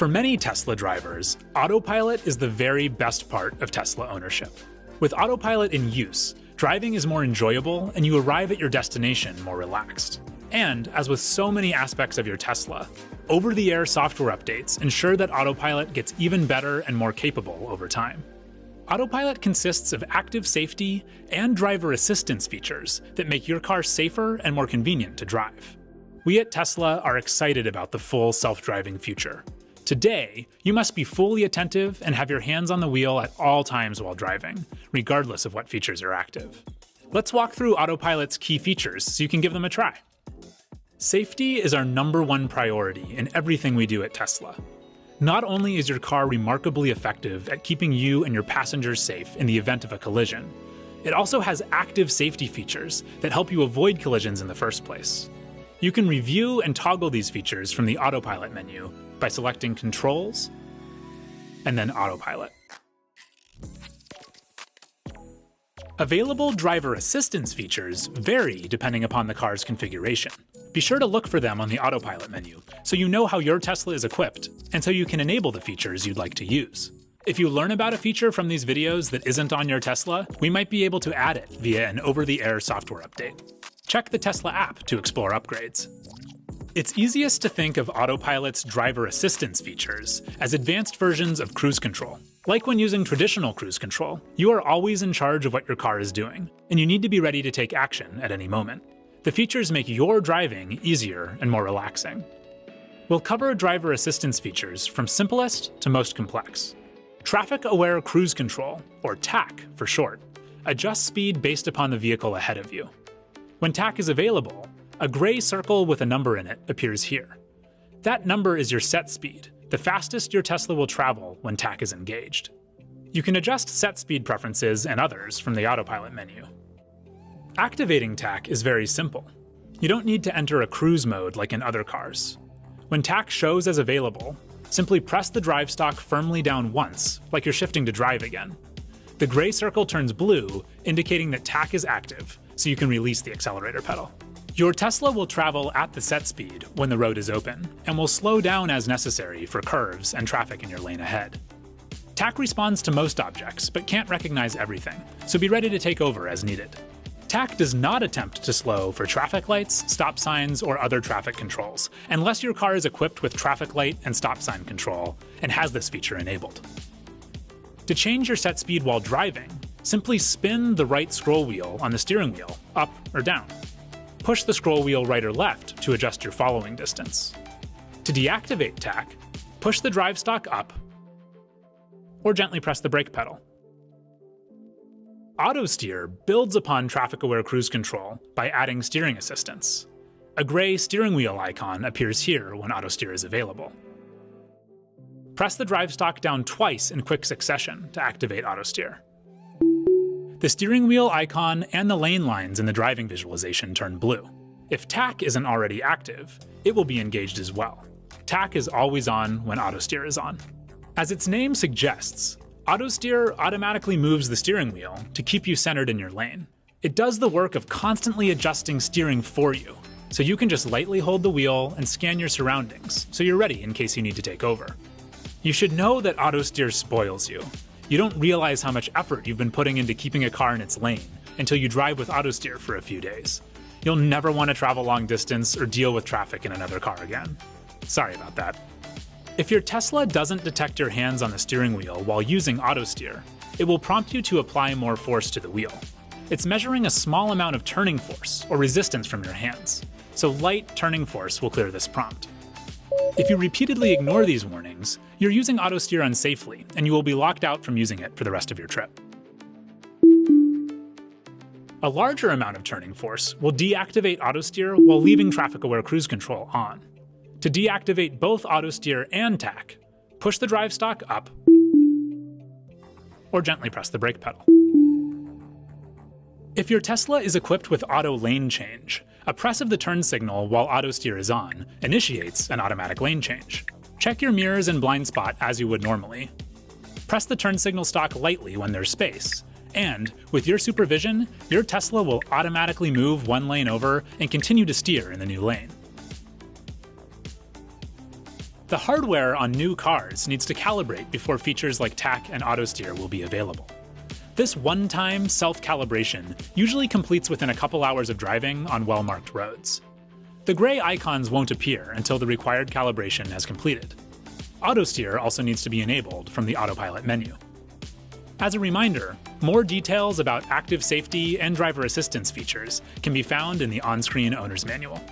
For many Tesla drivers, Autopilot is the very best part of Tesla ownership. With Autopilot in use, driving is more enjoyable and you arrive at your destination more relaxed. And, as with so many aspects of your Tesla, over-the-air software updates ensure that Autopilot gets even better and more capable over time. Autopilot consists of active safety and driver assistance features that make your car safer and more convenient to drive. We at Tesla are excited about the full self-driving future. Today, you must be fully attentive and have your hands on the wheel at all times while driving, regardless of what features are active. Let's walk through Autopilot's key features so you can give them a try. Safety is our #1 priority in everything we do at Tesla. Not only is your car remarkably effective at keeping you and your passengers safe in the event of a collision, it also has active safety features that help you avoid collisions in the first place. You can review and toggle these features from the Autopilot menu by selecting Controls and then Autopilot. Available driver assistance features vary depending upon the car's configuration. Be sure to look for them on the Autopilot menu so you know how your Tesla is equipped and so you can enable the features you'd like to use. If you learn about a feature from these videos that isn't on your Tesla, we might be able to add it via an over-the-air software update. Check the Tesla app to explore upgrades. It's easiest to think of Autopilot's driver assistance features as advanced versions of cruise control. Like when using traditional cruise control, you are always in charge of what your car is doing, and you need to be ready to take action at any moment. The features make your driving easier and more relaxing. We'll cover driver assistance features from simplest to most complex. Traffic-aware cruise control, or TAC for short, adjusts speed based upon the vehicle ahead of you. When TAC is available, a gray circle with a number in it appears here. That number is your set speed, the fastest your Tesla will travel when TAC is engaged. You can adjust set speed preferences and others from the Autopilot menu. Activating TAC is very simple. You don't need to enter a cruise mode like in other cars. When TAC shows as available, simply press the drive stalk firmly down once, like you're shifting to drive again. The gray circle turns blue, indicating that TAC is active, so you can release the accelerator pedal. Your Tesla will travel at the set speed when the road is open, and will slow down as necessary for curves and traffic in your lane ahead. TAC responds to most objects, but can't recognize everything, so be ready to take over as needed. TAC does not attempt to slow for traffic lights, stop signs, or other traffic controls, unless your car is equipped with traffic light and stop sign control and has this feature enabled. To change your set speed while driving, simply spin the right scroll wheel on the steering wheel, up or down. Push the scroll wheel right or left to adjust your following distance. To deactivate TAC, push the drive stalk up or gently press the brake pedal. Auto steer builds upon traffic-aware cruise control by adding steering assistance. A gray steering wheel icon appears here when auto steer is available. Press the drive stalk down twice in quick succession to activate auto steer. The steering wheel icon and the lane lines in the driving visualization turn blue. If TAC isn't already active, it will be engaged as well. TAC is always on when auto steer is on. As its name suggests, auto steer automatically moves the steering wheel to keep you centered in your lane. It does the work of constantly adjusting steering for you, so you can just lightly hold the wheel and scan your surroundings, so you're ready in case you need to take over. You should know that auto steer spoils you. You don't realize how much effort you've been putting into keeping a car in its lane until you drive with auto steer for a few days. You'll never want to travel long distance or deal with traffic in another car again. Sorry about that. If your Tesla doesn't detect your hands on the steering wheel while using auto steer, it will prompt you to apply more force to the wheel. It's measuring a small amount of turning force or resistance from your hands, so light turning force will clear this prompt. If you repeatedly ignore these warnings, you're using auto steer unsafely, and you will be locked out from using it for the rest of your trip. A larger amount of turning force will deactivate auto steer while leaving traffic-aware cruise control on. To deactivate both auto steer and TAC, push the drive stalk up or gently press the brake pedal. If your Tesla is equipped with auto lane change, a press of the turn signal while auto steer is on initiates an automatic lane change. Check your mirrors and blind spot as you would normally. Press the turn signal stalk lightly when there's space, and with your supervision, your Tesla will automatically move one lane over and continue to steer in the new lane. The hardware on new cars needs to calibrate before features like TAC and autosteer will be available. This one-time self-calibration usually completes within a couple hours of driving on well-marked roads. The gray icons won't appear until the required calibration has completed. Autosteer also needs to be enabled from the Autopilot menu. As a reminder, more details about active safety and driver assistance features can be found in the on-screen owner's manual.